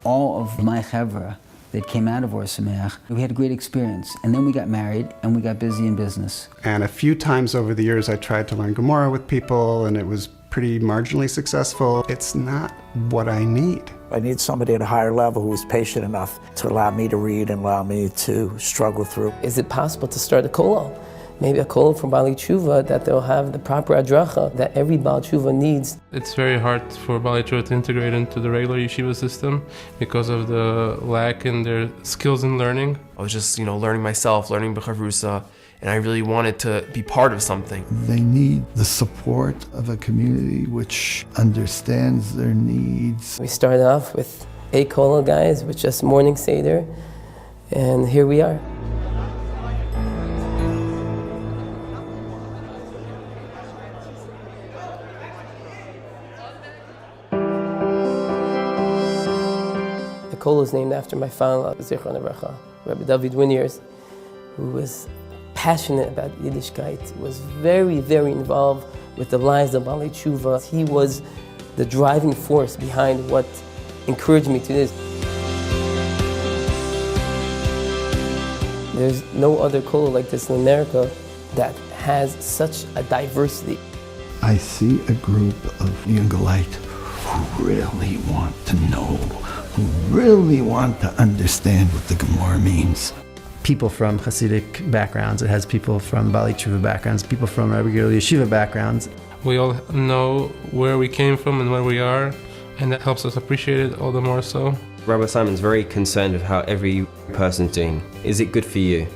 All of my chevra that came out of Or Sameach, we had a great experience. And then we got married and we got busy in business. And a few times over the years I tried to learn Gemara with people and it was pretty marginally successful. It's not what I need. I need somebody at a higher level who is patient enough to allow me to read and allow me to struggle through. Is it possible to start a kollel? Maybe a kollel from Bali Tshuva that they'll have the proper adracha that every Bali Tshuva needs. It's very hard for Bali Tshuva to integrate into the regular yeshiva system because of the lack in their skills in learning. I was just, learning myself, learning b'chavrusa, and I really wanted to be part of something. They need the support of a community which understands their needs. We started off with 8 kollel guys with just morning seder, and here we are. The kollel is named after my father, Zichron Avracha, Rabbi David Winiers, who was passionate about Yiddishkeit, was very, very involved with the lives of Bali Tshuva. He was the driving force behind what encouraged me to this. There's no other kollel like this in America that has such a diversity. I see a group of young Galite who really want to know, who really want to understand what the Gemara means. People from Hasidic backgrounds, it has people from Bali Tshuva backgrounds, people from regular yeshiva backgrounds. We all know where we came from and where we are, and that helps us appreciate it all the more so. Rabbi Simon's very concerned with how every person's doing. Is it good for you?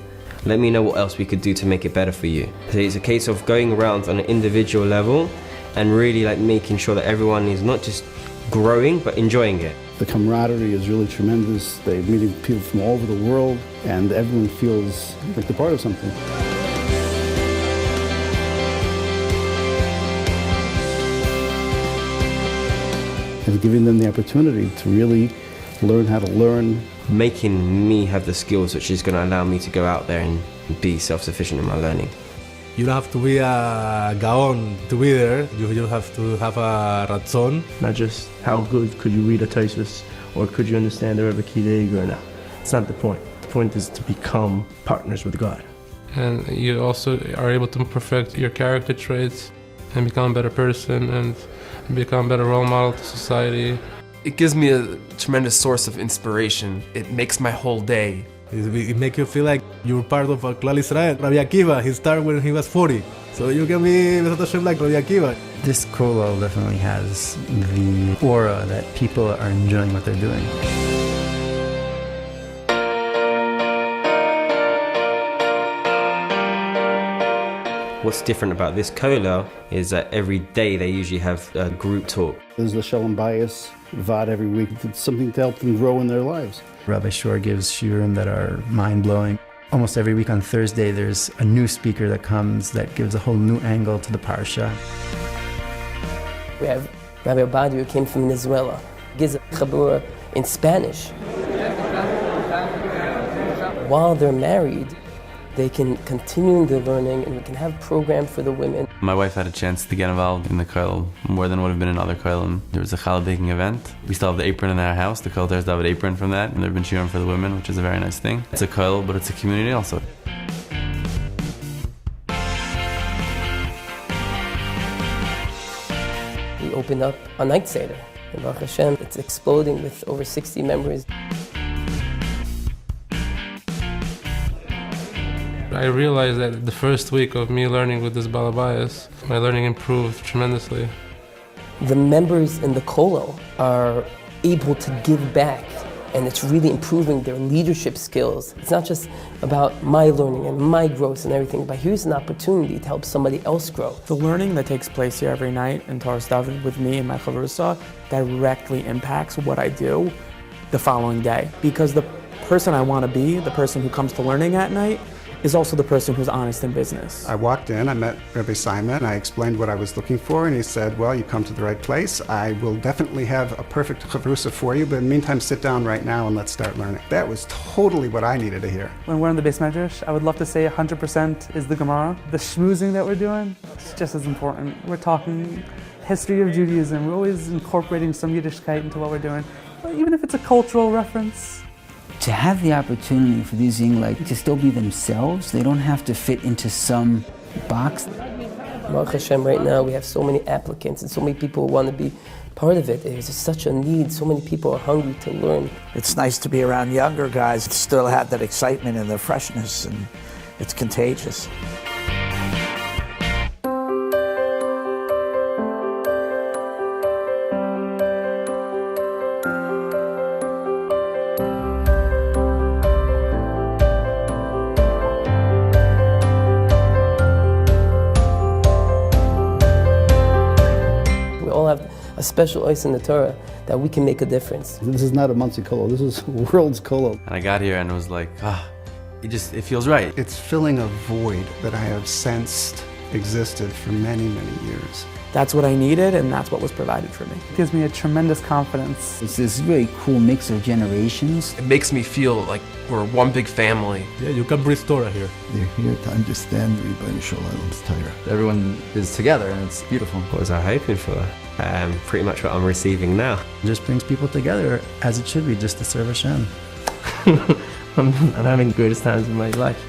Let me know what else we could do to make it better for you. So it's a case of going around on an individual level and really making sure that everyone is not just growing but enjoying it. The camaraderie is really tremendous. They're meeting people from all over the world and everyone feels like they're part of something. And giving them the opportunity to really learn how to learn. Making me have the skills which is going to allow me to go out there and be self-sufficient in my learning. You don't have to be a gaon to be there. You just have to have a ratzon. Not just how good could you read a Tosfos or could you understand the Rebbe Kideg or not. It's not the point. The point is to become partners with God. And you also are able to perfect your character traits and become a better person and become a better role model to society. It gives me a tremendous source of inspiration. It makes my whole day. It makes you feel like you're part of Kollel Israel. Rabbi Akiva, he started when he was 40. So you can be like Rabbi Akiva. This kollel definitely has the aura that people are enjoying what they're doing. What's different about this kollel is that every day they usually have a group talk. There's the Shalom Bayis Vad every week. It's something to help them grow in their lives. Rabbi Shor gives shiurim that are mind-blowing. Almost every week on Thursday there's a new speaker that comes that gives a whole new angle to the parsha. We have Rabbi Obadi who came from Venezuela. He gives a chabura in Spanish. While they're married, they can continue their learning and we can have programs for the women. My wife had a chance to get involved in the kollel more than would have been in other kollelim. There was a challah baking event. We still have the apron in our house, the Kollel Toras Dovid apron from that, and there have been shiurim for the women, which is a very nice thing. It's a kollel, but it's a community also. We opened up a night seder. And Baruch Hashem, it's exploding with over 60 members. I realized that the first week of me learning with this balabayas, my learning improved tremendously. The members in the kollel are able to give back and it's really improving their leadership skills. It's not just about my learning and my growth and everything, but here's an opportunity to help somebody else grow. The learning that takes place here every night in Toras Dovid with me and my chavrusa directly impacts what I do the following day. Because the person I want to be, the person who comes to learning at night, is also the person who's honest in business. I walked in, I met Rabbi Simon, I explained what I was looking for, and he said, well, you come to the right place. I will definitely have a perfect chavrusa for you, but in the meantime, sit down right now and let's start learning. That was totally what I needed to hear. When we're in the Beis Medrash, I would love to say 100% is the Gemara. The schmoozing that we're doing is just as important. We're talking history of Judaism. We're always incorporating some Yiddishkeit into what we're doing. even if it's a cultural reference. To have the opportunity for these young light to still be themselves, they don't have to fit into some box. Baruch Hashem, right now we have so many applicants and so many people who want to be part of it. There's such a need. So many people are hungry to learn. It's nice to be around younger guys that still have that excitement and their freshness, and it's contagious. We all have a special ice in the Torah that we can make a difference. This is not a Monsey Kollel, this is world's Kollel. And I got here and it was like, it feels right. It's filling a void that I have sensed existed for many, many years. That's what I needed, and that's what was provided for me. It gives me a tremendous confidence. It's this really cool mix of generations. It makes me feel like we're one big family. Yeah, you can breathe Torah here. They're here to understand Ribono Shel Olam's Torah. Everyone is together and it's beautiful. What was I hoping for? Pretty much what I'm receiving now. It just brings people together as it should be, just to serve Hashem. I'm having the greatest times of my life.